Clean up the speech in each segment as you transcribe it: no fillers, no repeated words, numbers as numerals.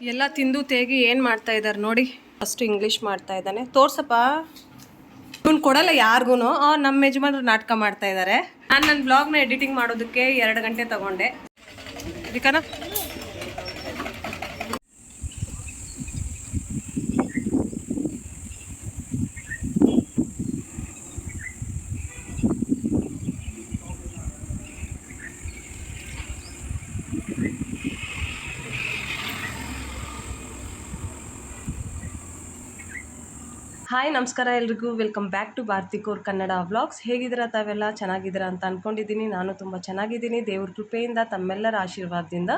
ಎಲ್ಲ ತಿಂದು ತೇಗಿ ಏನು ಮಾಡ್ತಾ ಇದ್ದಾರೆ ನೋಡಿ. ಫಸ್ಟ್ ಇಂಗ್ಲೀಷ್ ಮಾಡ್ತಾ ಇದ್ದಾನೆ. ತೋರ್ಸಪ್ಪ. ಇವನು ಕೊಡಲ್ಲ ಯಾರಿಗೂ. ನಮ್ಮ ಯಜಮಾನ್ರು ನಾಟಕ ಮಾಡ್ತಾ ಇದ್ದಾರೆ. ನಾನು ನನ್ನ ಬ್ಲಾಗ್ನ ಎಡಿಟಿಂಗ್ ಮಾಡೋದಕ್ಕೆ 2 ಗಂಟೆ ತಗೊಂಡೆ. ಇದಕ್ಕನ ಹಾಯ್, ನಮಸ್ಕಾರ ಎಲ್ರಿಗೂ. Welcome back to Bharathi core Kannada vlogs. ಹೇಗಿದ್ದೀರಾ ತಾವೆಲ್ಲ? ಚೆನ್ನಾಗಿದ್ದೀರಾ ಅಂತ ಅಂದ್ಕೊಂಡಿದ್ದೀನಿ. ನಾನು ತುಂಬ ಚೆನ್ನಾಗಿದ್ದೀನಿ. ದೇವ್ರ ಕೃಪೆಯಿಂದ, ತಮ್ಮೆಲ್ಲರ ಆಶೀರ್ವಾದದಿಂದ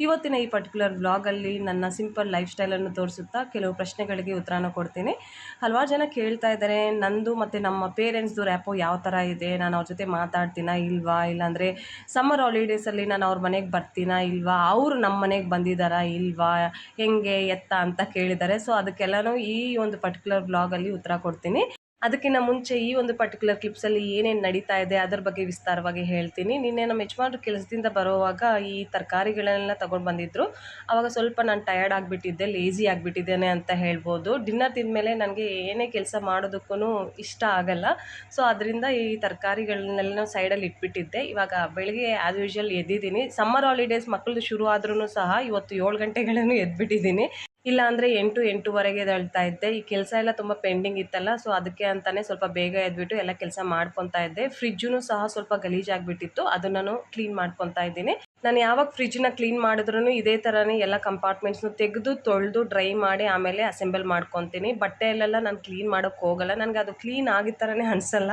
ಇವತ್ತಿನ ಈ ಪರ್ಟಿಕ್ಯುಲರ್ ವ್ಲಾಗಲ್ಲಿ ನನ್ನ ಸಿಂಪಲ್ ಲೈಫ್ ಸ್ಟೈಲನ್ನು ತೋರಿಸುತ್ತಾ ಕೆಲವು ಪ್ರಶ್ನೆಗಳಿಗೆ ಉತ್ತರನ ಕೊಡ್ತೀನಿ. ಹಲವಾರು ಜನ ಕೇಳ್ತಾ ಇದ್ದಾರೆ, ನಂದು ಮತ್ತು ನಮ್ಮ ಪೇರೆಂಟ್ಸ್ದು ರ್ಯಾಪೋ ಯಾವ ಥರ ಇದೆ, ನಾನು ಅವ್ರ ಜೊತೆ ಮಾತಾಡ್ತೀನಾ ಇಲ್ವಾ, ಇಲ್ಲಾಂದರೆ ಸಮ್ಮರ್ ಹಾಲಿಡೇಸಲ್ಲಿ ನಾನು ಅವ್ರ ಮನೆಗೆ ಬರ್ತೀನಾ ಇಲ್ವಾ, ಅವರು ನಮ್ಮ ಮನೆಗೆ ಬಂದಿದ್ದಾರಾ ಇಲ್ವಾ, ಹೆಂಗೆ ಎತ್ತ ಅಂತ ಕೇಳಿದ್ದಾರೆ. ಸೊ ಅದಕ್ಕೆಲ್ಲನೂ ಈ ಒಂದು ಪರ್ಟಿಕ್ಯುಲರ್ ವ್ಲಾಗಲ್ಲಿ ಉತ್ತರ ಕೊಡ್ತೀನಿ. ಅದಕ್ಕಿಂತ ಮುಂಚೆ ಈ ಒಂದು ಪರ್ಟಿಕ್ಯುಲರ್ ಕ್ಲಿಪ್ಸಲ್ಲಿ ಏನೇನು ನಡೀತಾ ಇದೆ ಅದರ ಬಗ್ಗೆ ವಿಸ್ತಾರವಾಗಿ ಹೇಳ್ತೀನಿ. ನಿನ್ನೆ ನಮ್ಮ ಯಜಮಾನ್ರು ಕೆಲಸದಿಂದ ಬರೋವಾಗ ಈ ತರಕಾರಿಗಳನ್ನೆಲ್ಲ ತೊಗೊಂಡು ಬಂದಿದ್ದರು. ಆವಾಗ ಸ್ವಲ್ಪ ನಾನು ಟಯರ್ಡ್ ಆಗಿಬಿಟ್ಟಿದ್ದೆ, ಲೇಝಿ ಆಗಿಬಿಟ್ಟಿದ್ದೇನೆ ಅಂತ ಹೇಳ್ಬೋದು. ಡಿನ್ನರ್ ತಿಂದಮೇಲೆ ನನಗೆ ಏನೇ ಕೆಲಸ ಮಾಡೋದಕ್ಕೂ ಇಷ್ಟ ಆಗಲ್ಲ. ಸೊ ಅದರಿಂದ ಈ ತರಕಾರಿಗಳನ್ನೆಲ್ಲ ಸೈಡಲ್ಲಿ ಇಟ್ಬಿಟ್ಟಿದ್ದೆ. ಇವಾಗ ಬೆಳಗ್ಗೆ ಆ್ಯಸ್ ಯೂಶ್ವಲ್ ಎದ್ದಿದ್ದೀನಿ. ಸಮ್ಮರ್ ಹಾಲಿಡೇಸ್ ಮಕ್ಕಳದು ಶುರು ಆದ್ರೂ ಸಹ ಇವತ್ತು 7 ಗಂಟೆಗಳನ್ನು ಎದ್ಬಿಟ್ಟಿದ್ದೀನಿ. ಇಲ್ಲ ಅಂದರೆ 8-8:30 ಎದ್ದೇಳ್ತಾ ಇದ್ದೆ. ಈ ಕೆಲಸ ಎಲ್ಲ ತುಂಬ ಪೆಂಡಿಂಗ್ ಇತ್ತಲ್ಲ, ಸೊ ಅದಕ್ಕೆ ಅಂತಲೇ ಸ್ವಲ್ಪ ಬೇಗ ಎದ್ಬಿಟ್ಟು ಎಲ್ಲ ಕೆಲಸ ಮಾಡ್ಕೊತಾ ಇದ್ದೆ. ಫ್ರಿಜ್ಜೂ ಸಹ ಸ್ವಲ್ಪ ಗಲೀಜಾಗಿಬಿಟ್ಟಿತ್ತು, ಅದನ್ನು ಕ್ಲೀನ್ ಮಾಡ್ಕೊತಾ ಇದ್ದೀನಿ. ನಾನು ಯಾವಾಗ ಫ್ರಿಜ್ನ ಕ್ಲೀನ್ ಮಾಡಿದ್ರೂ ಇದೇ ಥರನೇ ಎಲ್ಲ ಕಂಪಾರ್ಟ್ಮೆಂಟ್ಸ್ನು ತೆಗೆದು ತೊಳೆದು ಡ್ರೈ ಮಾಡಿ ಆಮೇಲೆ ಅಸೆಂಬಲ್ ಮಾಡ್ಕೊತೀನಿ. ಬಟ್ಟೆಯಲ್ಲೆಲ್ಲ ನಾನು ಕ್ಲೀನ್ ಮಾಡೋಕ್ಕೆ ಹೋಗಲ್ಲ, ನನಗೆ ಅದು ಕ್ಲೀನ್ ಆಗಿದ್ದ ಥರನೇ ಅನಿಸಲ್ಲ.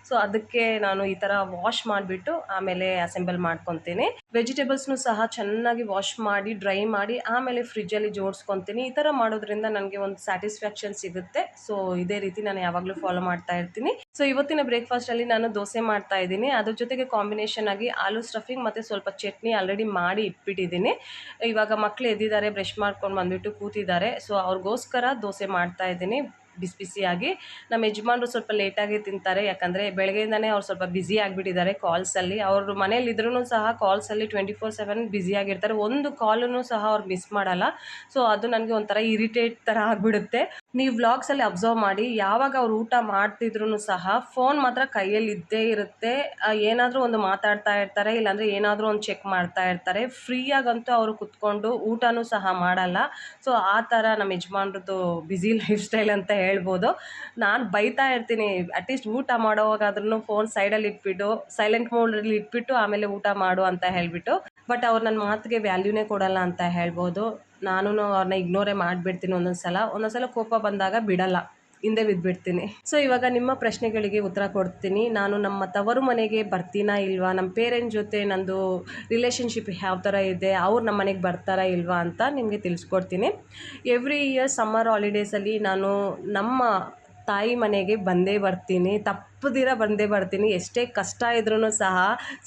ಸೊ ಅದಕ್ಕೆ ನಾನು ಈ ಥರ ವಾಶ್ ಮಾಡಿಬಿಟ್ಟು ಆಮೇಲೆ ಅಸೆಂಬಲ್ ಮಾಡ್ಕೊತೀನಿ. ವೆಜಿಟೇಬಲ್ಸ್ನು ಸಹ ಚೆನ್ನಾಗಿ ವಾಶ್ ಮಾಡಿ ಡ್ರೈ ಮಾಡಿ ಆಮೇಲೆ ಫ್ರಿಜ್ಜಲ್ಲಿ ಜೋಡಿಸ್ಕೊತೀನಿ. ಈ ಥರ ಮಾಡೋದ್ರಿಂದ ನನಗೆ ಒಂದು ಸ್ಯಾಟಿಸ್ಫ್ಯಾಕ್ಷನ್ ಸಿಗುತ್ತೆ. ಸೊ ಇದೇ ರೀತಿ ನಾನು ಯಾವಾಗಲೂ ಫಾಲೋ ಮಾಡ್ತಾ ಇರ್ತೀನಿ. ಸೊ ಇವತ್ತಿನ ಬ್ರೇಕ್ಫಾಸ್ಟಲ್ಲಿ ನಾನು ದೋಸೆ ಮಾಡ್ತಾ ಇದ್ದೀನಿ. ಅದ್ರ ಜೊತೆಗೆ ಕಾಂಬಿನೇಷನ್ ಆಗಿ ಆಲೂ ಸ್ಟಫಿಂಗ್ ಮತ್ತು ಸ್ವಲ್ಪ ಚಟ್ನಿ ಆಲ್ರೆಡಿ ಮಾಡಿ ಇಟ್ಬಿಟ್ಟಿದ್ದೀನಿ. ಇವಾಗ ಮಕ್ಕಳು ಎದ್ದಿದ್ದಾರೆ, ಬ್ರಷ್ ಮಾಡ್ಕೊಂಡು ಬಂದುಬಿಟ್ಟು ಕೂತಿದ್ದಾರೆ. ಸೊ ಅವ್ರಿಗೋಸ್ಕರ ದೋಸೆ ಮಾಡ್ತಾ ಇದ್ದೀನಿ ಬಿಸಿ ಬಿಸಿಯಾಗಿ. ನಮ್ಮ ಯಜಮಾನ್ರು ಸ್ವಲ್ಪ ಲೇಟಾಗಿ ತಿಂತಾರೆ, ಯಾಕಂದರೆ ಬೆಳಗ್ಗೆಯಿಂದನೇ ಅವ್ರು ಸ್ವಲ್ಪ ಬ್ಯುಸಿ ಆಗಿಬಿಟ್ಟಿದ್ದಾರೆ ಕಾಲ್ಸಲ್ಲಿ. ಅವರು ಮನೇಲಿ ಇದ್ರೂ ಸಹ ಕಾಲ್ಸಲ್ಲಿ 24/7 ಬ್ಯುಸಿಯಾಗಿರ್ತಾರೆ. ಒಂದು ಕಾಲನ್ನು ಸಹ ಅವ್ರು ಮಿಸ್ ಮಾಡಲ್ಲ. ಸೊ ಅದು ನನಗೆ ಒಂಥರ ಇರಿಟೇಟ್ ಥರ ಆಗಿಬಿಡುತ್ತೆ. ನೀವು ವ್ಲಾಗ್ಸಲ್ಲಿ ಅಬ್ಸರ್ವ್ ಮಾಡಿ, ಯಾವಾಗ ಅವ್ರು ಊಟ ಮಾಡ್ತಿದ್ರು ಸಹ ಫೋನ್ ಮಾತ್ರ ಕೈಯಲ್ಲಿ ಇದ್ದೇ ಇರುತ್ತೆ. ಏನಾದರೂ ಒಂದು ಮಾತಾಡ್ತಾ ಇರ್ತಾರೆ, ಇಲ್ಲಾಂದರೆ ಏನಾದರೂ ಒಂದು ಚೆಕ್ ಮಾಡ್ತಾ ಇರ್ತಾರೆ. ಫ್ರೀಯಾಗಂತೂ ಅವರು ಕುತ್ಕೊಂಡು ಊಟನೂ ಸಹ ಮಾಡಲ್ಲ. ಸೊ ಆ ಥರ ನಮ್ಮ ಯಜಮಾನ್ರದ್ದು ಬ್ಯುಸಿ ಲೈಫ್ ಸ್ಟೈಲ್ ಅಂತ ಹೇಳ್ಬೋದು. ನಾನು ಬೈತಾ ಇರ್ತೀನಿ, ಅಟ್ಲೀಸ್ಟ್ ಊಟ ಮಾಡೋವಾಗಾದ್ರೂ ಫೋನ್ ಸೈಡಲ್ಲಿ ಇಟ್ಬಿಟ್ಟು ಸೈಲೆಂಟ್ ಮೋಡಲ್ಲಿ ಇಟ್ಬಿಟ್ಟು ಆಮೇಲೆ ಊಟ ಮಾಡು ಅಂತ ಹೇಳಿಬಿಟ್ಟು. ಬಟ್ ಅವ್ರು ನನ್ನ ಮಾತಿಗೆ ವ್ಯಾಲ್ಯೂನೇ ಕೊಡಲ್ಲ ಅಂತ ಹೇಳ್ಬೋದು. ನಾನು ಅವ್ರನ್ನ ಇಗ್ನೋರೇ ಮಾಡಿಬಿಡ್ತೀನಿ. ಒಂದೊಂದು ಸಲ ಕೋಪ ಬಂದಾಗ ಬಿಡಲ್ಲ, ಹಿಂದೆ ಬಿದ್ದುಬಿಡ್ತೀನಿ. ಸೊ ಇವಾಗ ನಿಮ್ಮ ಪ್ರಶ್ನೆಗಳಿಗೆ ಉತ್ತರ ಕೊಡ್ತೀನಿ. ನಾನು ನಮ್ಮ ತವರು ಮನೆಗೆ ಬರ್ತೀನಾ ಇಲ್ವಾ, ನಮ್ಮ ಪೇರೆಂಟ್ ಜೊತೆ ನಂದು ರಿಲೇಷನ್ಶಿಪ್ ಯಾವ ಥರ ಇದೆ, ಅವ್ರು ನಮ್ಮ ಮನೆಗೆ ಬರ್ತಾರಾ ಇಲ್ವಾ ಅಂತ ನಿಮಗೆ ತಿಳಿಸ್ಕೊಡ್ತೀನಿ. ಎವ್ರಿ ಇಯರ್ ಸಮ್ಮರ್ ಹಾಲಿಡೇಸಲ್ಲಿ ನಾನು ನಮ್ಮ ತಾಯಿ ಮನೆಗೆ ಬಂದೇ ಬರ್ತೀನಿ. ತಪ್ಪದಿರ ಬಂದೇ ಬರ್ತೀನಿ. ಎಷ್ಟೇ ಕಷ್ಟ ಇದ್ರೂ ಸಹ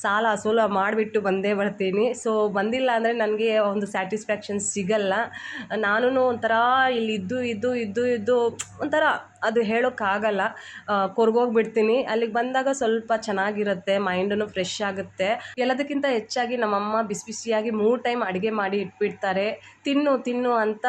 ಸಾಲ ಸೋಲ ಮಾಡಿಬಿಟ್ಟು ಬಂದೇ ಬರ್ತೀನಿ. ಸೊ ಬಂದಿಲ್ಲ ಅಂದರೆ ನನಗೆ ಒಂದು ಸ್ಯಾಟಿಸ್ಫ್ಯಾಕ್ಷನ್ ಸಿಗಲ್ಲ. ನಾನು ಒಂಥರ ಇಲ್ಲಿ ಇದ್ದು ಒಂಥರ ಅದು ಹೇಳೋಕ್ಕಾಗಲ್ಲ, ಕೊರ್ಗೋಗ್ಬಿಡ್ತೀನಿ. ಅಲ್ಲಿಗೆ ಬಂದಾಗ ಸ್ವಲ್ಪ ಚೆನ್ನಾಗಿರುತ್ತೆ, ಮೈಂಡೂ ಫ್ರೆಶ್ ಆಗುತ್ತೆ. ಎಲ್ಲದಕ್ಕಿಂತ ಹೆಚ್ಚಾಗಿ ನಮ್ಮಮ್ಮ ಬಿಸಿ ಬಿಸಿಯಾಗಿ 3 ಟೈಮ್ ಅಡುಗೆ ಮಾಡಿ ಇಟ್ಬಿಡ್ತಾರೆ. ತಿನ್ನು ಅಂತ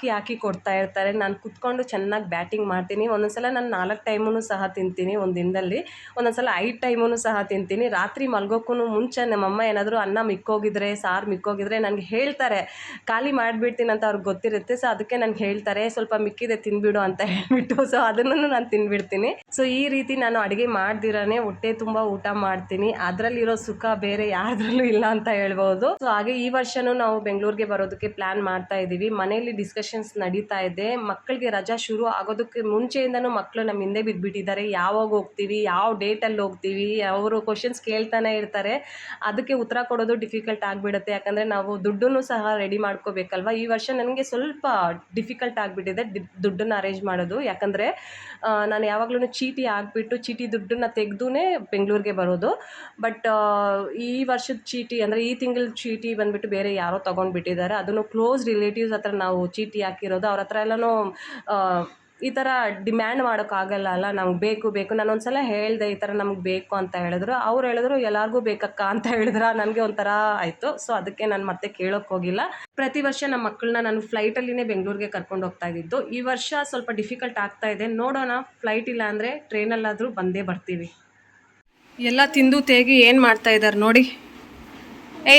ಹಾಕಿ ಕೊಡ್ತಾ ಇರ್ತಾರೆ. ನಾನು ಕುತ್ಕೊಂಡು ಚೆನ್ನಾಗಿ ಬ್ಯಾಟಿಂಗ್ ಮಾಡ್ತೀನಿ. ಒಂದೊಂದ್ಸಲ ನಾನು 4 ಟೈಮೂ ಸಹ ತಿಂತೀನಿ ಒಂದು ದಿನದಲ್ಲಿ. ಒಂದೊಂದ್ಸಲ 5 ಟೈಮೂ ಸಹ ತಿಂತೀನಿ. ರಾತ್ರಿ ಮಲ್ಗೋಕ್ಕೂ ಮುಂಚೆ ನಮ್ಮಮ್ಮ ಏನಾದರೂ ಅನ್ನ ಮಿಕ್ಕೋಗಿದ್ರೆ, ಸಾರು ಮಿಕ್ಕೋಗಿದ್ರೆ ನನಗೆ ಹೇಳ್ತಾರೆ. ಖಾಲಿ ಮಾಡಿಬಿಡ್ತೀನಿ ಅಂತ ಅವ್ರಿಗೆ ಗೊತ್ತಿರುತ್ತೆ. ಸೊ ಅದಕ್ಕೆ ನನಗೆ ಹೇಳ್ತಾರೆ, ಸ್ವಲ್ಪ ಮಿಕ್ಕಿದೆ ತಿಂದ್ಬಿಡು ಅಂತ ಹೇಳ್ಬಿಟ್ಟು. ಸೊ ಅದನ್ನು ನಾನು ತಿಂದ್ಬಿಡ್ತೀನಿ. ಸೊ ಈ ರೀತಿ ನಾನು ಅಡುಗೆ ಮಾಡ್ದಿರಾನೆ ಹೊಟ್ಟೆ ತುಂಬ ಊಟ ಮಾಡ್ತೀನಿ. ಅದರಲ್ಲಿರೋ ಸುಖ ಬೇರೆ ಯಾವ್ದ್ರಲ್ಲೂ ಇಲ್ಲ ಅಂತ ಹೇಳ್ಬೋದು. ಸೊ ಹಾಗೆ ಈ ವರ್ಷನೂ ನಾವು ಬೆಂಗಳೂರಿಗೆ ಬರೋದಕ್ಕೆ ಪ್ಲಾನ್ ಮಾಡ್ತಾ ಇದ್ದೀವಿ. ಮನೆಯಲ್ಲಿ ಡಿಸ್ಕಷನ್ಸ್ ನಡೀತಾ ಇದೆ. ಮಕ್ಕಳಿಗೆ ರಜಾ ಶುರು ಆಗೋದಕ್ಕೆ ಮುಂಚೆಯಿಂದನೂ ಮಕ್ಕಳು ನಮ್ಮ ಹಿಂದೆ ಬಿದ್ದುಬಿಟ್ಟಿದ್ದಾರೆ. ಯಾವಾಗ ಹೋಗ್ತೀವಿ, ಯಾವ ಡೇಟಲ್ಲಿ ಹೋಗ್ತೀವಿ, ಅವರು ಕ್ವಶನ್ಸ್ ಕೇಳ್ತಾನೆ ಇರ್ತಾರೆ. ಅದಕ್ಕೆ ಉತ್ತರ ಕೊಡೋದು ಡಿಫಿಕಲ್ಟ್ ಆಗಿಬಿಡುತ್ತೆ, ಯಾಕಂದರೆ ನಾವು ದುಡ್ಡನ್ನು ಸಹ ರೆಡಿ ಮಾಡ್ಕೋಬೇಕಲ್ವ. ಈ ವರ್ಷ ನನಗೆ ಸ್ವಲ್ಪ ಡಿಫಿಕಲ್ಟ್ ಆಗಿಬಿಟ್ಟಿದೆ ದುಡ್ಡನ್ನು ಅರೇಂಜ್ ಮಾಡೋದು. ಯಾಕಂದರೆ ನಾನು ಯಾವಾಗಲೂ ಚೀಟಿ ಹಾಕ್ಬಿಟ್ಟು ಚೀಟಿ ದುಡ್ಡನ್ನು ತೆಗೆದು ಬೆಂಗಳೂರಿಗೆ ಬರೋದು. ಬಟ್ ಈ ವರ್ಷದ ಚೀಟಿ ಅಂದರೆ ಈ ತಿಂಗಳ ಚೀಟಿ ಬಂದುಬಿಟ್ಟು ಬೇರೆ ಯಾರೋ ತೊಗೊಂಡ್ಬಿಟ್ಟಿದ್ದಾರೆ. ಅದನ್ನು ಕ್ಲೋಸ್ ರಿಲೇಟಿವ್ಸ್ ಹತ್ರ ನಾವು ಚೀಟಿ ಹಾಕಿರೋದು. ಅವ್ರ ಹತ್ರ ಎಲ್ಲನೂ ಈ ಥರ ಡಿಮ್ಯಾಂಡ್ ಮಾಡೋಕ್ಕಾಗಲ್ಲ ಅಲ್ಲ, ನಮ್ಗೆ ಬೇಕು ಬೇಕು. ನಾನೊಂದ್ಸಲ ಹೇಳಿದೆ ಈ ಥರ ನಮ್ಗೆ ಬೇಕು ಅಂತ ಹೇಳಿದ್ರು. ಅವ್ರು ಹೇಳಿದ್ರು ಎಲ್ಲರಿಗೂ ಬೇಕಕ್ಕ ಅಂತ ಹೇಳಿದ್ರೆ ನನಗೆ ಒಂಥರ ಆಯಿತು. ಸೊ ಅದಕ್ಕೆ ನಾನು ಮತ್ತೆ ಕೇಳೋಕ್ಕೆ ಹೋಗಿಲ್ಲ. ಪ್ರತಿ ವರ್ಷ ನಮ್ಮ ಮಕ್ಕಳನ್ನ ನಾನು ಫ್ಲೈಟಲ್ಲಿನೇ ಬೆಂಗಳೂರಿಗೆ ಕರ್ಕೊಂಡು ಹೋಗ್ತಾ ಇದ್ದಿದ್ದು. ಈ ವರ್ಷ ಸ್ವಲ್ಪ ಡಿಫಿಕಲ್ಟ್ ಆಗ್ತಾ ಇದೆ, ನೋಡೋಣ. ಫ್ಲೈಟ್ ಇಲ್ಲ ಅಂದರೆ ಟ್ರೈನಲ್ಲಾದರೂ ಬಂದೇ ಬರ್ತೀವಿ. ಎಲ್ಲ ತಿಂದು ತೇಗಿ ಏನು ಮಾಡ್ತಾ ಇದ್ದಾರೆ ನೋಡಿ.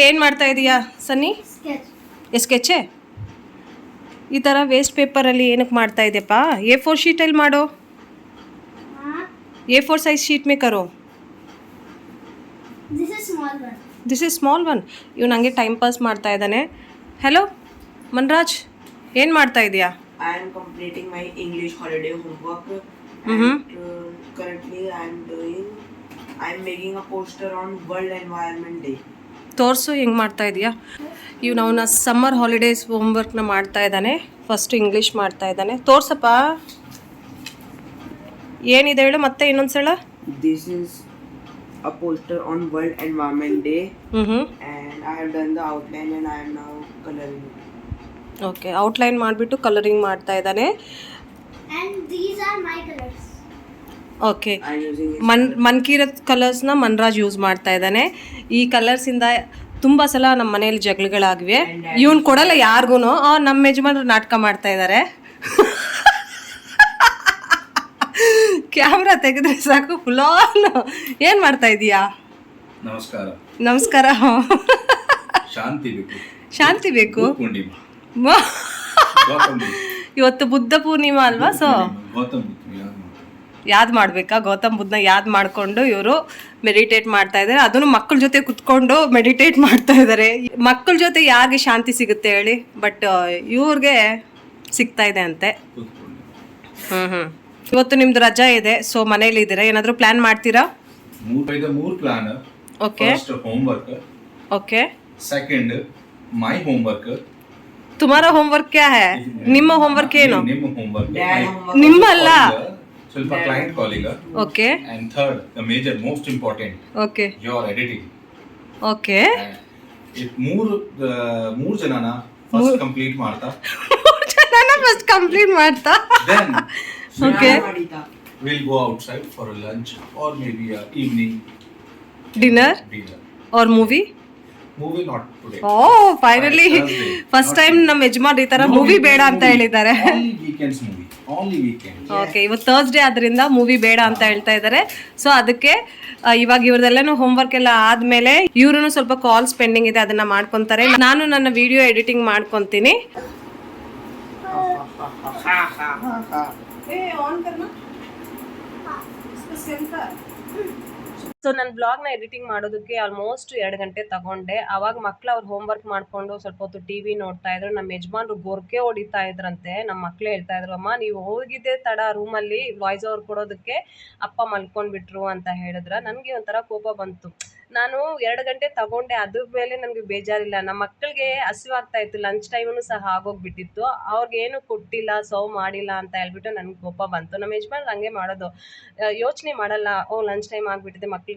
ಏನು ಮಾಡ್ತಾ ಇದೀಯಾ ಸನ್ನಿ? ಸ್ಕೆಚೆ ಈ ಥರ ವೇಸ್ಟ್ ಪೇಪರಲ್ಲಿ ಏನಕ್ಕೆ ಮಾಡ್ತಾ ಇದೆಯಪ್ಪ? A4 ಶೀಟಲ್ಲಿ ಮಾಡೋ, A4 ಸೈಜ್ ಶೀಟ್ ಮೇ ಕರೋ. This is small one. ಇವ್ ನನಗೆ ಟೈಮ್ ಪಾಸ್ ಮಾಡ್ತಾ ಇದ್ದಾನೆ. ಹೆಲೋ ಮನ್ರಾಜ್, ಏನು ಮಾಡ್ತಾ ಇದೀಯಾ? I am completing my English holiday homework. Currently I am making a poster on World Environment Day. ತೋರಿಸು ಹೆಂಗೆ ಮಾಡ್ತಾ ಇದೀಯಾ. ಇವ್ನು ಅವನ ಸಮ್ಮರ್ ಹಾಲಿಡೇಸ್ ಹೋಮ್ವರ್ಕ್ನ ಮಾಡ್ತಾ ಇದ್ದಾನೆ. ಫಸ್ಟ್ ಇಂಗ್ಲೀಷ್ ಮಾಡ್ತಾ ಇದ್ದಾನೆ. ತೋರ್ಸಪ್ಪ ಏನಿದೆ ಹೇಳು ಮತ್ತೆ ಇನ್ನೊಂದ್ಸಲ. This is a poster on World Environment Day. And I have done the outline and I am now coloring it. Okay, outline ಮಾಡಿಬಿಟ್ಟು ಕಲರಿಂಗ್ ಮಾಡ್ತಾ ಇದ್ದಾನೆ. And these are my colors. Okay, Mankirat ಕಲರ್ಸ್ನ ಮನ್ರಾಜ್ ಯೂಸ್ ಮಾಡ್ತಾ ಇದ್ದಾನೆ. ಈ ಕಲರ್ಸಿಂದ ತುಂಬ ಸಲ ನಮ್ಮ ಮನೇಲಿ ಜಗಳಗಳಾಗಿವೆ. ಇವ್ನು ಕೊಡಲ್ಲ ಯಾರಿಗೂ. ನಮ್ಮ ಯಜಮಾನ್ರು ನಾಟಕ ಮಾಡ್ತಾ ಇದ್ದಾರೆ. ಕ್ಯಾಮ್ರಾ ತೆಗೆದ್ರೆ ಸಾಕು ಫುಲ್. ಏನು ಮಾಡ್ತಾ ಇದೀಯಾ? ನಮಸ್ಕಾರ. ನಮಸ್ಕಾರ. ಶಾಂತಿ ಬೇಕು, ಶಾಂತಿ ಬೇಕು. ಇವತ್ತು ಬುದ್ಧ ಪೂರ್ಣಿಮಾ ಅಲ್ವಾ? ಸೊ ಯಾದ್ ಮಾಡಬೇಕಾ? ಗೌತಮ್ ಬುದ್ಧನ ಯಾದ್ ಮಾಡಿಕೊಂಡು ಇವರು ಮೆಡಿಟೇಟ್ ಮಾಡ್ತಾ ಇದ್ದಾರೆ. ಅದನ್ನು ಮಕ್ಕಳ ಜೊತೆ ಕುತ್ಕೊಂಡು ಮೆಡಿಟೇಟ್ ಮಾಡ್ತಾ ಇದ್ದಾರೆ. ಮಕ್ಕಳ ಜೊತೆ ಯಾರಿಗೆ ಶಾಂತಿ ಸಿಗುತ್ತೆ ಹೇಳಿ? ಬಟ್ ಇವ್ರಿಗೆ ಸಿಗ್ತಾ ಇದೆ ಅಂತೆ. ಇವತ್ತು ನಿಮ್ದು ರಜಾ ಇದೆ, ಸೊ ಮನೇಲಿ ಇದ್ದೀರಾ. ಏನಾದರೂ ಪ್ಲಾನ್ ಮಾಡ್ತೀರಾ? ಮೂರು plan. Okay, homework. Okay, second ಮೈ ಹೋಮ್ವರ್ಕ್. ತುಮಾರ ಹೋಮ್ವರ್ಕ್ ಕ್ಯಾ ಹೈ? ನಿಮ್ಮ ಹೋಮ್ವರ್ಕ್ ಏನು? ನಿಮ್ಮ ಹೋಮ್ವರ್ಕ್. ನಿಮ್ಮಲ್ಲ, ಸ್ವಲ್ಪ client calling. Okay. And third the major most important, okay, your editing. Okay. ಮೂರು ಜನನ ಫಸ್ಟ್ ಕಂಪ್ಲೀಟ್ ಮಾಡ್ತಾ ಫಸ್ಟ್ ಕಂಪ್ಲೀಟ್ ಮಾಡ್ತಾ then okay we'll go outside for a lunch or maybe a evening dinner or movie. not today. Oh finally first time ನಮ್ಮ ಯಜಮಾನ್ ಈ ತರ movie ಬೇಡ ಅಂತ ಹೇಳಿದ್ದಾರೆ. only weekends movie, only weekends. Okay, ಇವತ್ತು ಥರ್ಸ್ಡೇ ಆದ್ರಿಂದ ಮೂವಿ ಬೇಡ ಅಂತ ಹೇಳ್ತಾ ಇದ್ದಾರೆ. ಸೊ ಅದಕ್ಕೆ ಇವಾಗ ಇವ್ರದೆಲ್ಲನೂ ಹೋಮ್ವರ್ಕ್ ಎಲ್ಲ ಆದ್ಮೇಲೆ ಇವ್ರು ಸ್ವಲ್ಪ ಕಾಲ್ಸ್ ಪೆಂಡಿಂಗ್ ಇದೆ, ಅದನ್ನ ಮಾಡ್ಕೊಂತಾರೆ. ನಾನು ನನ್ನ ವಿಡಿಯೋ ಎಡಿಟಿಂಗ್ ಮಾಡ್ಕೊಂತೀನಿ. ಸೊ ನನ್ನ ಬ್ಲಾಗ್ನ ಎಡಿಟಿಂಗ್ ಮಾಡೋದಕ್ಕೆ ಆಲ್ಮೋಸ್ಟ್ 2 ಗಂಟೆ ತಗೊಂಡೆ. ಅವಾಗ ಮಕ್ಳು ಅವ್ರು ಹೋಮ್ವರ್ಕ್ ಮಾಡ್ಕೊಂಡು ಸ್ವಲ್ಪ ಹೊತ್ತು TV ನೋಡ್ತಾ ಇದ್ರು. ನಮ್ಮ ಯಜಮಾನ್ರು ಗೊರ್ಕೆ ಹೊಡಿತಾ ಇದ್ರಂತೆ. ನಮ್ಮ ಮಕ್ಳು ಹೇಳ್ತಾ ಇದ್ರು, ಅಮ್ಮ ನೀವು ಹೋಗಿದ್ದೆ ತಡ ರೂಮಲ್ಲಿ ವಾಯ್ಸ್ ಓವರ್ ಕೊಡೋದಕ್ಕೆ, ಅಪ್ಪ ಮಲ್ಕೊಂಡ್ಬಿಟ್ರು ಅಂತ ಹೇಳಿದ್ರ. ನನಗೆ ಒಂಥರ ಕೋಪ ಬಂತು. ನಾನು 2 ಗಂಟೆ ತಗೊಂಡೆ, ಅದ್ರ ಮೇಲೆ ನನಗೆ ಬೇಜಾರಿಲ್ಲ. ನಮ್ಮ ಮಕ್ಕಳಿಗೆ ಹಸಿವಾಗ್ತಾ ಇತ್ತು, ಲಂಚ್ ಟೈಮೂ ಸಹ ಆಗೋಗ್ಬಿಟ್ಟಿತ್ತು. ಅವ್ರಿಗೇನು ಕೊಟ್ಟಿಲ್ಲ, ಸರ್ವ್ ಮಾಡಿಲ್ಲ ಅಂತ ಹೇಳ್ಬಿಟ್ಟು ನನಗೆ ಕೋಪ ಬಂತು. ನಮ್ಮ ಯಜಮಾನ್ರು ಹಂಗೆ ಮಾಡೋದು, ಯೋಚನೆ ಮಾಡಲ್ಲ. ಲಂಚ್ ಟೈಮ್ ಆಗಿಬಿಟ್ಟಿದೆ, ಮಕ್ಳಿಗೆ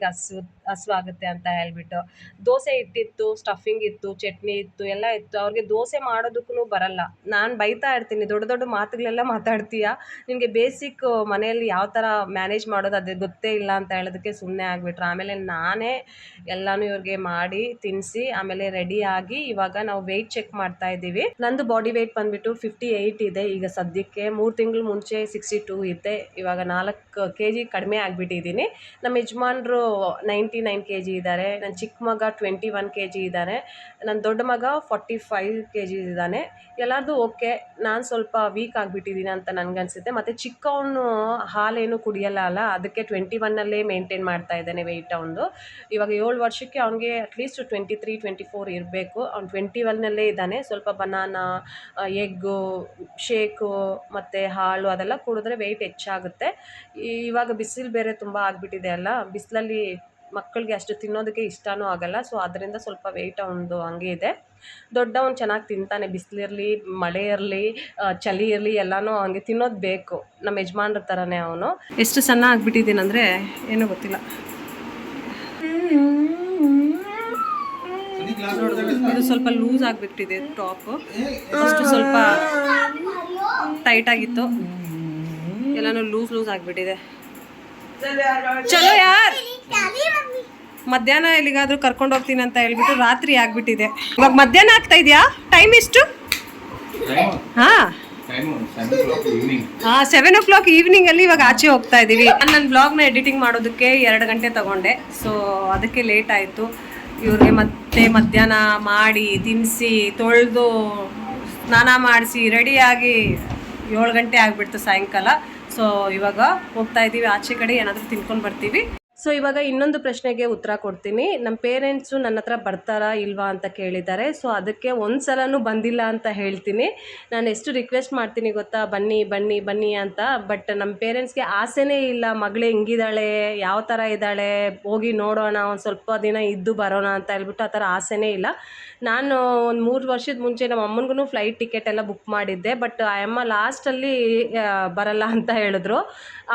ಹಸಿವಾಗುತ್ತೆ ಅಂತ ಹೇಳ್ಬಿಟ್ಟು. ದೋಸೆ ಇಟ್ಟಿತ್ತು, ಸ್ಟಫಿಂಗ್ ಇತ್ತು, ಚಟ್ನಿ ಇತ್ತು, ಎಲ್ಲ ಇತ್ತು. ಅವ್ರಿಗೆ ದೋಸೆ ಮಾಡೋದಕ್ಕೂ ಬರಲ್ಲ. ನಾನು ಬೈತಾ ಇರ್ತೀನಿ, ದೊಡ್ಡ ದೊಡ್ಡ ಮಾತುಗಳೆಲ್ಲ ಮಾತಾಡ್ತೀಯಾ, ನಿನಗೆ ಬೇಸಿಕ್ ಮನೆಯಲ್ಲಿ ಯಾವ ಥರ ಮ್ಯಾನೇಜ್ ಮಾಡೋದು ಅದೇ ಗೊತ್ತೇ ಇಲ್ಲ ಅಂತ ಹೇಳೋದಕ್ಕೆ ಸುಮ್ಮನೆ ಆಗಿಬಿಟ್ರು. ಆಮೇಲೆ ನಾನೇ ಎಲ್ಲಾನು ಇವ್ರಿಗೆ ಮಾಡಿ ತಿನ್ನಿಸಿ ಆಮೇಲೆ ರೆಡಿ ಆಗಿ ಇವಾಗ ನಾವು ವೆಯ್ಟ್ ಚೆಕ್ ಮಾಡ್ತಾ ಇದ್ದೀವಿ. ನಂದು ಬಾಡಿ ವೆಯ್ಟ್ ಬಂದ್ಬಿಟ್ಟು 58 ಇದೆ ಈಗ ಸದ್ಯಕ್ಕೆ. 3 ತಿಂಗಳು ಮುಂಚೆ 62 ಇದ್ದೆ. ಇವಾಗ 4 kg ಕಡಿಮೆ ಆಗಿಬಿಟ್ಟಿದ್ದೀನಿ. ನಮ್ಮ ಯಜಮಾನ್ರು 99 kg ಇದ್ದಾರೆ. ನನ್ನ ಚಿಕ್ಕ ಮಗ 21 kg ಇದ್ದಾನೆ. ನನ್ನ ದೊಡ್ಡ ಮಗ 45 kg ಇದ್ದಾನೆ. ಎಲ್ಲರದು ಓಕೆ. ನಾನು ಸ್ವಲ್ಪ ವೀಕ್ ಆಗಿಬಿಟ್ಟಿದ್ದೀನಿ ಅಂತ ನನಗನ್ಸುತ್ತೆ. ಮತ್ತು ಚಿಕ್ಕವನು ಹಾಲೇನು ಕುಡಿಯಲ್ಲ ಅಲ್ಲ, ಅದಕ್ಕೆ 21 ಮೇಂಟೈನ್ ಮಾಡ್ತಾ ಇದ್ದಾನೆ ವೆಯ್ಟ್ ಅವನದು. ಇವಾಗ 7 ವರ್ಷಕ್ಕೆ ಅವನಿಗೆ ಅಟ್ಲೀಸ್ಟ್ 23-24 ಇರಬೇಕು. ಅವ್ನು 21 ಇದ್ದಾನೆ. ಸ್ವಲ್ಪ ಬನಾನಾ, ಎಗ್ಗು, ಶೇಕು ಮತ್ತು ಹಾಲು ಅದೆಲ್ಲ ಕುಡಿದ್ರೆ ವೆಯ್ಟ್ ಹೆಚ್ಚಾಗುತ್ತೆ. ಇವಾಗ ಬಿಸಿಲು ಬೇರೆ ತುಂಬ ಆಗಿಬಿಟ್ಟಿದೆ ಅಲ್ಲ, ಬಿಸಿಲಲ್ಲಿ ಮಕ್ಕಳಿಗೆ ಅಷ್ಟು ತಿನ್ನೋದಕ್ಕೆ ಇಷ್ಟನೂ ಆಗಲ್ಲ. ಸೊ ಅದರಿಂದ ಸ್ವಲ್ಪ ವೆಯ್ಟ್ ಅವನದು ಹಂಗೆ ಇದೆ. ದೊಡ್ಡವನು ಚೆನ್ನಾಗಿ ತಿಂತಾನೆ, ಬಿಸಿಲಿರಲಿ ಮಳೆ ಇರಲಿ ಚಳಿ ಇರಲಿ ಎಲ್ಲನೂ ಹಂಗೆ ತಿನ್ನೋದು ಬೇಕು. ನಮ್ಮ ಯಜಮಾನ್ರ ಥರನೇ ಅವನು. ಎಷ್ಟು ಸಣ್ಣ ಆಗಿಬಿಟ್ಟಿದ್ದೀನಂದರೆ ಏನೂ ಗೊತ್ತಿಲ್ಲ. ಇದು ಸ್ವಲ್ಪ ಲೂಸ್ ಆಗಿಬಿಟ್ಟಿದೆ ಟಾಪ್, ಅಷ್ಟು ಸ್ವಲ್ಪ ಟೈಟ್ ಆಗಿತ್ತು. ಎಲ್ಲಾನು ಲೂಸ್ ಆಗಿಬಿಟ್ಟಿದೆ. ಚಲೋ ಯಾರ್ ಮಧ್ಯಾಹ್ನ ಎಲ್ಲಿಗಾದ್ರೂ ಕರ್ಕೊಂಡು ಹೋಗ್ತೀನಿ ಅಂತ ಹೇಳ್ಬಿಟ್ಟು ರಾತ್ರಿ ಆಗ್ಬಿಟ್ಟಿದೆ. ಇವಾಗ ಮಧ್ಯಾಹ್ನ ಆಗ್ತಾ ಇದೆಯಾ? ಟೈಮ್ ಎಷ್ಟು? ಹಾ 7 o'clock ಈವ್ನಿಂಗ್ ಅಲ್ಲಿ ಇವಾಗ ಆಚೆ ಹೋಗ್ತಾ ಇದೀವಿ. ನಾನು ನನ್ನ ಬ್ಲಾಗ್ನ ಎಡಿಟಿಂಗ್ ಮಾಡೋದಕ್ಕೆ 2 ಗಂಟೆ ತಗೊಂಡೆ. ಸೊ ಅದಕ್ಕೆ ಲೇಟ್ ಆಯಿತು. ಇವ್ರಿಗೆ ಮತ್ತೆ ಮಧ್ಯಾಹ್ನ ಮಾಡಿ ತಿನ್ನಿಸಿ ತೊಳೆದು ಸ್ನಾನ ಮಾಡಿಸಿ ರೆಡಿಯಾಗಿ 7 ಗಂಟೆ ಆಗಿಬಿಡ್ತು ಸಾಯಂಕಾಲ. ಸೊ ಇವಾಗ ಹೋಗ್ತಾ ಇದ್ದೀವಿ ಆಚೆ ಕಡೆ, ಏನಾದರೂ ತಿನ್ಕೊಂಡು ಬರ್ತೀವಿ. ಸೊ ಇವಾಗ ಇನ್ನೊಂದು ಪ್ರಶ್ನೆಗೆ ಉತ್ತರ ಕೊಡ್ತೀನಿ. ನಮ್ಮ ಪೇರೆಂಟ್ಸು ನನ್ನ ಹತ್ರ ಬರ್ತಾರಾ ಇಲ್ವಾ ಅಂತ ಕೇಳಿದ್ದಾರೆ. ಸೊ ಅದಕ್ಕೆ ಒಂದು ಸಲನೂ ಬಂದಿಲ್ಲ ಅಂತ ಹೇಳ್ತೀನಿ. ನಾನು ಎಷ್ಟು ರಿಕ್ವೆಸ್ಟ್ ಮಾಡ್ತೀನಿ ಗೊತ್ತಾ, ಬನ್ನಿ ಬನ್ನಿ ಬನ್ನಿ ಅಂತ. ಬಟ್ ನಮ್ಮ ಪೇರೆಂಟ್ಸ್ಗೆ ಆಸೆನೇ ಇಲ್ಲ, ಮಗಳೇ ಹಿಂಗಿದ್ದಾಳೆ, ಯಾವ ಥರ ಇದ್ದಾಳೆ, ಹೋಗಿ ನೋಡೋಣ, ಒಂದು ಸ್ವಲ್ಪ ದಿನ ಇದ್ದು ಬರೋಣ ಅಂತ ಹೇಳ್ಬಿಟ್ಟು ಆ ಥರ ಆಸೆನೇ ಇಲ್ಲ. ನಾನು ಒಂದು 3 ವರ್ಷದ ಮುಂಚೆ ನಮ್ಮ ಅಮ್ಮನಿಗೂ ಫ್ಲೈಟ್ ಟಿಕೆಟ್ ಎಲ್ಲ ಬುಕ್ ಮಾಡಿದ್ದೆ. ಬಟ್ ಆ ಅಮ್ಮ ಲಾಸ್ಟಲ್ಲಿ ಬರಲ್ಲ ಅಂತ ಹೇಳಿದ್ರು.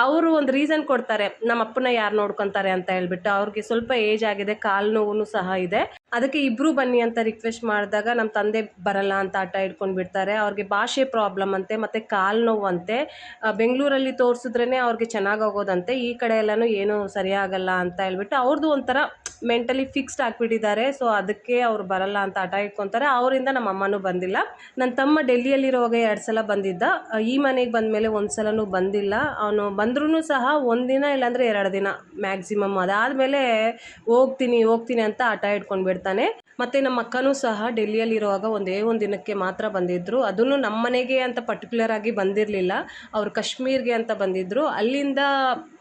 ಅವರು ಒಂದು ರೀಸನ್ ಕೊಡ್ತಾರೆ, ನಮ್ಮ ಅಪ್ಪನ ಯಾರು ನೋಡ್ಕೊತಾರೆ ಅಂತ ಹೇಳ್ಬಿಟ್ಟು. ಅವ್ರಿಗೆ ಸ್ವಲ್ಪ ಏಜ್ ಆಗಿದೆ, ಕಾಲು ನೋವು ಸಹ ಇದೆ. ಅದಕ್ಕೆ ಇಬ್ಬರು ಬನ್ನಿ ಅಂತ ರಿಕ್ವೆಸ್ಟ್ ಮಾಡಿದಾಗ ನಮ್ಮ ತಂದೆ ಬರಲ್ಲ ಅಂತ ಆಟ ಇಟ್ಕೊಂಡು ಬಿಡ್ತಾರೆ. ಅವ್ರಿಗೆ ಭಾಷೆ ಪ್ರಾಬ್ಲಮ್ ಅಂತೆ, ಮತ್ತು ಕಾಲು ನೋವು ಅಂತೆ. ಬೆಂಗಳೂರಲ್ಲಿ ತೋರಿಸಿದ್ರೇ ಅವ್ರಿಗೆ ಚೆನ್ನಾಗೋಗೋದಂತೆ. ಈ ಕಡೆ ಎಲ್ಲನೂ ಏನೂ ಸರಿಯಾಗಲ್ಲ ಅಂತ ಹೇಳ್ಬಿಟ್ಟು ಅವ್ರದ್ದು ಒಂಥರ ಮೆಂಟಲಿ ಫಿಕ್ಸ್ಡ್ ಆಗಿಬಿಟ್ಟಿದ್ದಾರೆ. ಸೊ ಅದಕ್ಕೆ ಅವ್ರು ಬರಲ್ಲ ಅಂತ ಆಟ ಇಟ್ಕೊತಾರೆ. ಅವರಿಂದ ನಮ್ಮ ಅಮ್ಮನೂ ಬಂದಿಲ್ಲ. ನನ್ನ ತಮ್ಮ ಡೆಲ್ಲಿಯಲ್ಲಿರುವಾಗ 2 ಸಲ ಬಂದಿದ್ದ. ಈ ಮನೆಗೆ ಬಂದಮೇಲೆ 1 ಸಲನೂ ಬಂದಿಲ್ಲ. ಅವನು ಬಂದ್ರೂ ಸಹ 1 ದಿನ ಇಲ್ಲಾಂದರೆ 2 ದಿನ ಮ್ಯಾಕ್ಸಿಮಮ್. ಅದಾದಮೇಲೆ ಹೋಗ್ತೀನಿ ಅಂತ ಆಟ ಇಟ್ಕೊಂಡು ಬಿಡ್ತಾನೆ. ಮತ್ತು ನಮ್ಮ ಅಕ್ಕನೂ ಸಹ ಡೆಲ್ಲಿಯಲ್ಲಿರುವಾಗ ಒಂದೇ 1 ದಿನಕ್ಕೆ ಮಾತ್ರ ಬಂದಿದ್ದರು. ಅದನ್ನು ನಮ್ಮ ಮನೆಗೆ ಅಂತ ಪರ್ಟಿಕ್ಯುಲರ್ ಆಗಿ ಬಂದಿರಲಿಲ್ಲ. ಅವರು ಕಾಶ್ಮೀರ್ಗೆ ಅಂತ ಬಂದಿದ್ದರು. ಅಲ್ಲಿಂದ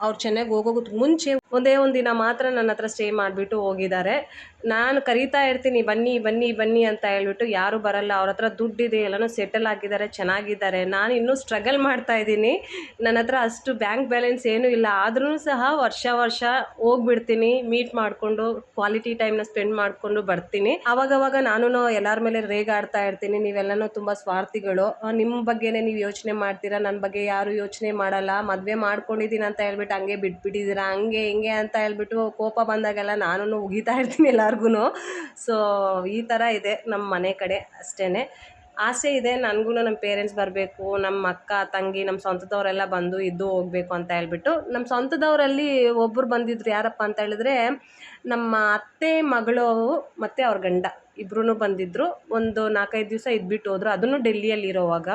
ಅವ್ರು ಚೆನ್ನೈಗೆ ಹೋಗೋದಕ್ಕೆ ಮುಂಚೆ ಒಂದೇ 1 ದಿನ ಮಾತ್ರ ನನ್ನ ಹತ್ರ ಸ್ಟೇ ಮಾಡಿಬಿಟ್ಟು ಹೋಗಿದ್ದಾರೆ. ನಾನು ಕರೀತಾ ಇರ್ತೀನಿ ಬನ್ನಿ ಬನ್ನಿ ಬನ್ನಿ ಅಂತ ಹೇಳ್ಬಿಟ್ಟು, ಯಾರೂ ಬರಲ್ಲ. ಅವ್ರ ಹತ್ರ ದುಡ್ಡಿದೆ, ಎಲ್ಲನೂ ಸೆಟಲ್ ಆಗಿದ್ದಾರೆ, ಚೆನ್ನಾಗಿದ್ದಾರೆ. ನಾನು ಇನ್ನೂ ಸ್ಟ್ರಗಲ್ ಮಾಡ್ತಾ ಇದ್ದೀನಿ. ನನ್ನ ಹತ್ರ ಅಷ್ಟು ಬ್ಯಾಂಕ್ ಬ್ಯಾಲೆನ್ಸ್ ಏನೂ ಇಲ್ಲ. ಆದ್ರೂ ಸಹ ವರ್ಷ ಹೋಗ್ಬಿಡ್ತೀನಿ, ಮೀಟ್ ಮಾಡಿಕೊಂಡು ಕ್ವಾಲಿಟಿ ಟೈಮ್ನ ಸ್ಪೆಂಡ್ ಮಾಡಿಕೊಂಡು ಬರ್ತೀನಿ. ಅವಾಗವಾಗ ನಾನು ಎಲ್ಲರ ಮೇಲೆ ರೇಗಾಡ್ತಾ ಇರ್ತೀನಿ, ನೀವೆಲ್ಲನೂ ತುಂಬ ಸ್ವಾರ್ಥಿಗಳು, ನಿಮ್ಮ ಬಗ್ಗೆನೇ ನೀವು ಯೋಚನೆ ಮಾಡ್ತೀರಾ, ನನ್ನ ಬಗ್ಗೆ ಯಾರೂ ಯೋಚನೆ ಮಾಡಲ್ಲ, ಮದುವೆ ಮಾಡ್ಕೊಂಡಿದ್ದೀನಿ ಅಂತ ಹೇಳ್ಬಿಟ್ಟು ಹಂಗೆ ಬಿಟ್ಬಿಟ್ಟಿದ್ದೀರಾ, ಹಂಗೆ ಹಿಂಗೆ ಅಂತ ಹೇಳ್ಬಿಟ್ಟು ಕೋಪ ಬಂದಾಗೆಲ್ಲ ನಾನು ಉಗಿತಾ ಇರ್ತೀನಿ ಎಲ್ಲರಿಗೂ. ಸೊ ಈ ಥರ ಇದೆ ನಮ್ಮ ಮನೆ ಕಡೆ ಅಷ್ಟೇ. ಆಸೆ ಇದೆ ನನಗೂ, ನಮ್ಮ ಪೇರೆಂಟ್ಸ್ ಬರಬೇಕು, ನಮ್ಮ ಅಕ್ಕ ತಂಗಿ ನಮ್ಮ ಸ್ವಂತದವರೆಲ್ಲ ಬಂದು ಇದ್ದು ಹೋಗಬೇಕು ಅಂತ ಹೇಳ್ಬಿಟ್ಟು. ನಮ್ಮ ಸ್ವಂತದವರಲ್ಲಿ ಒಬ್ಬರು ಬಂದಿದ್ರು, ಯಾರಪ್ಪ ಅಂತ ಹೇಳಿದ್ರೆ ನಮ್ಮ ಅತ್ತೆ ಮಗಳು ಮತ್ತು ಅವ್ರ ಗಂಡ ಇಬ್ಬರೂ ಬಂದಿದ್ದರು. ಒಂದು 4-5 ದಿವಸ ಇದ್ಬಿಟ್ಟು ಹೋದರು. ಅದನ್ನು ಡೆಲ್ಲಿಯಲ್ಲಿರೋವಾಗ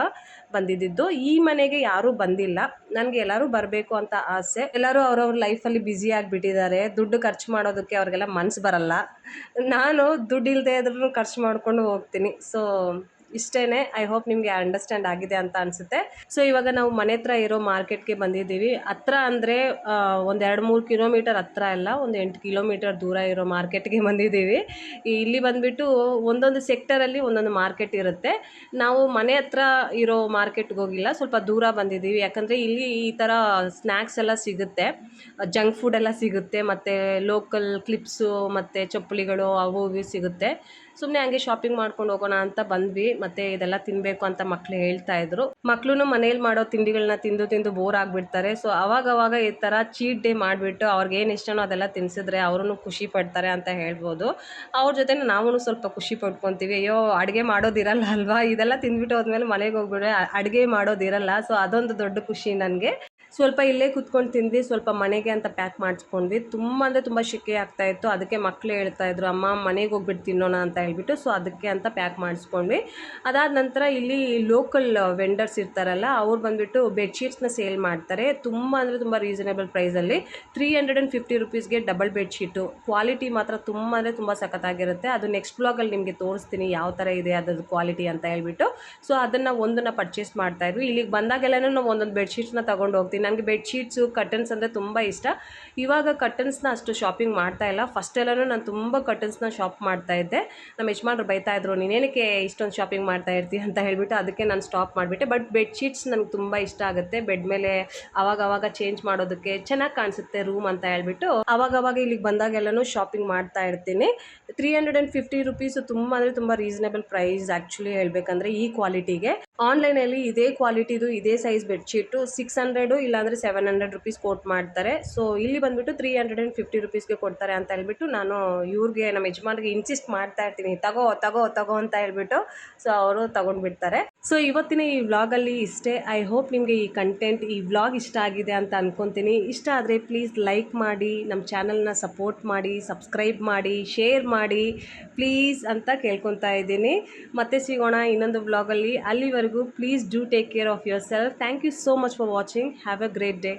ಬಂದಿದ್ದು. ಈ ಮನೆಗೆ ಯಾರೂ ಬಂದಿಲ್ಲ. ನನಗೆ ಎಲ್ಲರೂ ಬರಬೇಕು ಅಂತ ಆಸೆ. ಎಲ್ಲರೂ ಅವ್ರವ್ರ ಲೈಫಲ್ಲಿ ಬ್ಯುಸಿ ಆಗಿಬಿಟ್ಟಿದ್ದಾರೆ. ದುಡ್ಡು ಖರ್ಚು ಮಾಡೋದಕ್ಕೆ ಅವ್ರಿಗೆಲ್ಲ ಮನಸ್ಸು ಬರಲ್ಲ. ನಾನು ದುಡ್ಡು ಇಲ್ಲದೆ ಇದ್ರೂ ಖರ್ಚು ಮಾಡಿಕೊಂಡು ಹೋಗ್ತೀನಿ. ಸೊ ಇಷ್ಟೇ. ಐ ಹೋಪ್ ನಿಮಗೆ ಅಂಡರ್ಸ್ಟ್ಯಾಂಡ್ ಆಗಿದೆ ಅಂತ ಅನಿಸುತ್ತೆ. ಸೊ ಇವಾಗ ನಾವು ಮನೆ ಹತ್ರ ಇರೋ ಮಾರ್ಕೆಟ್ಗೆ ಬಂದಿದ್ದೀವಿ. ಹತ್ರ ಅಂದರೆ ಒಂದು 2-3 ಕಿಲೋಮೀಟರ್ ಹತ್ರ ಇಲ್ಲ, ಒಂದು 8 ಕಿಲೋಮೀಟರ್ ದೂರ ಇರೋ ಮಾರ್ಕೆಟ್ಗೆ ಬಂದಿದ್ದೀವಿ. ಇಲ್ಲಿ ಬಂದುಬಿಟ್ಟು ಒಂದೊಂದು ಸೆಕ್ಟರಲ್ಲಿ ಒಂದೊಂದು ಮಾರ್ಕೆಟ್ ಇರುತ್ತೆ. ನಾವು ಮನೆ ಹತ್ರ ಇರೋ ಮಾರ್ಕೆಟ್ಗೆ ಹೋಗಿಲ್ಲ, ಸ್ವಲ್ಪ ದೂರ ಬಂದಿದ್ದೀವಿ. ಯಾಕಂದರೆ ಇಲ್ಲಿ ಈ ಥರ ಸ್ನ್ಯಾಕ್ಸ್ ಎಲ್ಲ ಸಿಗುತ್ತೆ, ಜಂಕ್ ಫುಡ್ ಎಲ್ಲ ಸಿಗುತ್ತೆ, ಮತ್ತು ಲೋಕಲ್ ಕ್ಲಿಪ್ಸು ಮತ್ತು ಚಪ್ಪಲಿಗಳು ಅವು ಇವು ಸಿಗುತ್ತೆ. ಸುಮ್ಮನೆ ಹಂಗೆ ಶಾಪಿಂಗ್ ಮಾಡ್ಕೊಂಡು ಹೋಗೋಣ ಅಂತ ಬಂದ್ವಿ. ಮತ್ತು ಇದೆಲ್ಲ ತಿನ್ನಬೇಕು ಅಂತ ಮಕ್ಕಳು ಹೇಳ್ತಾಯಿದ್ರು. ಮಕ್ಕಳು ಮನೇಲಿ ಮಾಡೋ ತಿಂಡಿಗಳನ್ನ ತಿಂದು ಬೋರ್ ಆಗಿಬಿಡ್ತಾರೆ. ಸೊ ಅವಾಗವಾಗ ಈ ಥರ ಚೀಟ್ ಡೇ ಮಾಡಿಬಿಟ್ಟು ಅವ್ರಿಗೆ ಏನು ಇಷ್ಟನೋ ಅದೆಲ್ಲ ತಿನ್ನಿಸಿದ್ರೆ ಅವರು ಖುಷಿ ಪಡ್ತಾರೆ ಅಂತ ಹೇಳ್ಬೋದು. ಅವ್ರ ಜೊತೆ ನಾವು ಸ್ವಲ್ಪ ಖುಷಿ ಪಡ್ಕೊತೀವಿ. ಅಯ್ಯೋ ಅಡುಗೆ ಮಾಡೋದಿರಲ್ಲ ಅಲ್ವಾ, ಇದೆಲ್ಲ ತಿಂದ್ಬಿಟ್ಟು ಹೋದ್ಮೇಲೆ ಮನೆಗೆ ಹೋಗ್ಬಿಟ್ರೆ ಅಡುಗೆ ಮಾಡೋದಿರಲ್ಲ. ಸೊ ಅದೊಂದು ದೊಡ್ಡ ಖುಷಿ ನನಗೆ. ಸ್ವಲ್ಪ ಇಲ್ಲೇ ಕುತ್ಕೊಂಡು ತಿಂದ್ವಿ, ಸ್ವಲ್ಪ ಮನೆಗೆ ಅಂತ ಪ್ಯಾಕ್ ಮಾಡಿಸ್ಕೊಂಡ್ವಿ. ತುಂಬ ಅಂದರೆ ತುಂಬ ಶೆಕೆ ಆಗ್ತಾಯಿತ್ತು. ಅದಕ್ಕೆ ಮಕ್ಕಳು ಹೇಳ್ತಾಯಿದ್ರು, ಅಮ್ಮ ಮನೆಗೆ ಹೋಗ್ಬಿಟ್ಟು ತಿನ್ನೋಣ ಅಂತ ಹೇಳ್ಬಿಟ್ಟು. ಸೊ ಅದಕ್ಕೆ ಅಂತ ಪ್ಯಾಕ್ ಮಾಡಿಸ್ಕೊಂಡ್ವಿ. ಅದಾದ ನಂತರ ಇಲ್ಲಿ ಲೋಕಲ್ ವೆಂಡರ್ಸ್ ಇರ್ತಾರಲ್ಲ, ಅವ್ರು ಬಂದುಬಿಟ್ಟು ಬೆಡ್ಶೀಟ್ಸ್ನ ಸೇಲ್ ಮಾಡ್ತಾರೆ. ತುಂಬ ಅಂದರೆ ತುಂಬ ರೀಸನೇಬಲ್ ಪ್ರೈಸಲ್ಲಿ 350 ರುಪೀಸ್ಗೆ ಡಬಲ್ ಬೆಡ್ಶೀಟು. ಕ್ವಾಲಿಟಿ ಮಾತ್ರ ತುಂಬ ಅಂದರೆ ತುಂಬ ಸಖತ್ತಾಗಿರುತ್ತೆ. ಅದು ನೆಕ್ಸ್ಟ್ ಬ್ಲಾಗಲ್ಲಿ ನಿಮಗೆ ತೋರಿಸ್ತೀನಿ ಯಾವ ಥರ ಇದೆ ಅದ್ರದ್ದು ಕ್ವಾಲಿಟಿ ಅಂತ ಹೇಳ್ಬಿಟ್ಟು. ಸೊ ಅದನ್ನು ಒಂದನ್ನು ಪರ್ಚೇಸ್ ಮಾಡ್ತಾಯಿದ್ವಿ. ಇಲ್ಲಿಗೆ ಬಂದಾಗೆಲ್ಲನೂ ನಾವು ಒಂದೊಂದು ಬೆಡ್ಶೀಟ್ಸ್ನ ತೊಗೊಂಡು ಹೋಗ್ತೀನಿ. ನನಗೆ ಬೆಡ್ಶೀಟ್ಸು ಕರ್ಟನ್ಸ್ ಅಂದರೆ ತುಂಬ ಇಷ್ಟ. ಇವಾಗ ಕರ್ಟನ್ಸ್ನ ಅಷ್ಟು ಶಾಪಿಂಗ್ ಮಾಡ್ತಾಯಿಲ್ಲ. ಫಸ್ಟೆಲ್ಲನೂ ನಾನು ತುಂಬ ಕರ್ಟನ್ಸ್ನ ಶಾಪ್ ಮಾಡ್ತಾಯಿದ್ದೆ. ನಮ್ಮ ಯಜಮಾನ್ರು ಬೈತಾಯಿದ್ರು, ನೀನೇನಕ್ಕೆ ಇಷ್ಟೊಂದು ಶಾಪಿಂಗ್ ಮಾಡ್ತಾ ಇರ್ತೀಯ ಅಂತ ಹೇಳ್ಬಿಟ್ಟು. ಅದಕ್ಕೆ ನಾನು ಸ್ಟಾಪ್ ಮಾಡಿಬಿಟ್ಟೆ. ಬಟ್ ಬೆಡ್ಶೀಟ್ಸ್ ನನಗೆ ತುಂಬ ಇಷ್ಟ ಆಗುತ್ತೆ. ಬೆಡ್ ಮೇಲೆ ಅವಾಗವಾಗ ಚೇಂಜ್ ಮಾಡೋದಕ್ಕೆ ಚೆನ್ನಾಗಿ ಕಾಣಿಸುತ್ತೆ ರೂಮ್ ಅಂತ ಹೇಳ್ಬಿಟ್ಟು ಅವಾಗವಾಗ ಇಲ್ಲಿಗೆ ಬಂದಾಗೆಲ್ಲನೂ ಶಾಪಿಂಗ್ ಮಾಡ್ತಾ ಇರ್ತೀನಿ. 350 ರುಪೀಸು ತುಂಬ ಅಂದರೆ ತುಂಬ ರೀಸನೇಬಲ್ ಪ್ರೈಸ್ ಆ್ಯಕ್ಚುಲಿ ಹೇಳ್ಬೇಕಂದ್ರೆ ಈ ಕ್ವಾಲಿಟಿಗೆ. ಆನ್ಲೈನಲ್ಲಿ ಇದೇ ಕ್ವಾಲಿಟಿದು ಇದೇ ಸೈಜ್ ಬೆಡ್ಶೀಟು 600 ಇಲ್ಲಾಂದರೆ 700 ರುಪೀಸ್ ಕೋಟ್ ಮಾಡ್ತಾರೆ. ಸೊ ಇಲ್ಲಿ ಬಂದುಬಿಟ್ಟು 350 ರುಪೀಸ್ಗೆ ಕೊಡ್ತಾರೆ ಅಂತ ಹೇಳ್ಬಿಟ್ಟು ನಾನು ಇವ್ರಿಗೆ ನಮ್ಮ ಯಜಮಾನ್ರಿಗೆ ಇನ್ಸಿಸ್ಟ್ ಮಾಡ್ತಾ ಇರ್ತೀನಿ, ತಗೋ ತಗೋ ತಗೋ ಅಂತ ಹೇಳ್ಬಿಟ್ಟು. ಸೊ ಅವರು ತೊಗೊಂಡ್ಬಿಡ್ತಾರೆ. ಸೊ ಇವತ್ತಿನ ಈ ವ್ಲಾಗಲ್ಲಿ ಇಷ್ಟೇ. ಐ ಹೋಪ್ ನಿಮಗೆ ಈ ಕಂಟೆಂಟ್, ಈ ವ್ಲಾಗ್ ಇಷ್ಟ ಆಗಿದೆ ಅಂತ ಅಂದ್ಕೊತೀನಿ. ಇಷ್ಟ ಆದರೆ ಪ್ಲೀಸ್ ಲೈಕ್ ಮಾಡಿ, ನಮ್ಮ ಚಾನಲ್ನ ಸಪೋರ್ಟ್ ಮಾಡಿ, ಸಬ್ಸ್ಕ್ರೈಬ್ ಮಾಡಿ, ಶೇರ್ ಮಾಡಿ ಪ್ಲೀಸ್ ಅಂತ ಕೇಳ್ಕೊತಾ ಇದ್ದೀನಿ. ಮತ್ತೆ ಸಿಗೋಣ ಇನ್ನೊಂದು ವ್ಲಾಗಲ್ಲಿ. ಅಲ್ಲಿವರೆಗೂ please do take care of yourself. Thank you so much for watching. Have a great day.